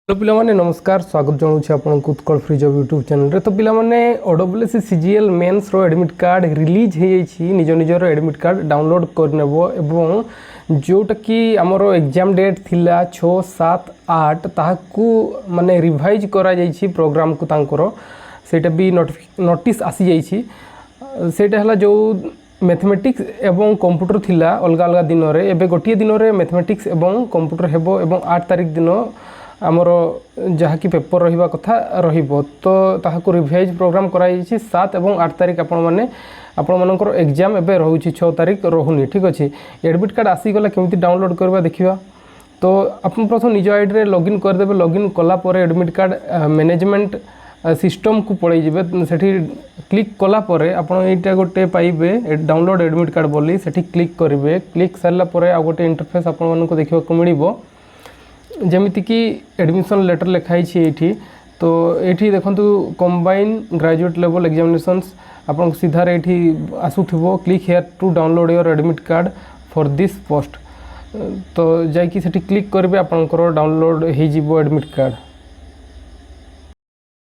Hello पिलामाने नमस्कार स्वागत जनाऊँ आपको Utkal free job YouTube channel रे। तो पिलामाने OSS CGL मेन्स रो एडमिट कार्ड रिलीज हो निज निजर एडमिट कार्ड डाउनलोड करनेब एवं जोटा कि आमर एग्जाम डेट थिला 6, 7, 8 ताकू माने रिवाइज करा जाइछि प्रोग्राम को तांकर सेटा भी नोटिस आसी जाइछि। सेटा हला जो मैथमेटिक्स एवं कंप्यूटर थिला अलग अलग दिन रे एबे गोटिए दिन रे मैथमेटिक्स एवं कंप्यूटर हेबो एवं 8 तारिख दिन आमर जहाँ कि पेपर रहिबा कथा रहिबो। तो ताहाको रिवाइज प्रोग्राम कराई 7 एवं 8 तारिख आपण मानकर एग्जाम एबे रहउछि 6 तारिख रहुनी। ठीक अछि, एडमिट कार्ड आसी गला केमिति डाउनलोड करबा देखिबा। तो आपण प्रथम निज आईडी रे लॉगिन कर देबे। लॉगिन कला परे एडमिट कार्ड मैनेजमेंट सिस्टम को पळै जिवे। सेठी क्लिक कला परे आपण एटा गोटे पाइबे डाउनलोड एडमिट कार्ड बोली सेठी क्लिक करिवे। क्लिक सरला परे आ गोटे इंटरफेस आपण मानको देखिबा को मिलिबो जमिति कि एडमिशन लेटर लिखाई ये। तो ये देखु कंबाइन ग्रेजुएट लेवल एग्जामिनेशंस आपन सीधा ये आसुथबो click here to download your admit card for this post. तो जाकि सेठी क्लिक करेंगे आपंकर डाउनलोड हो एडमिट कार्ड।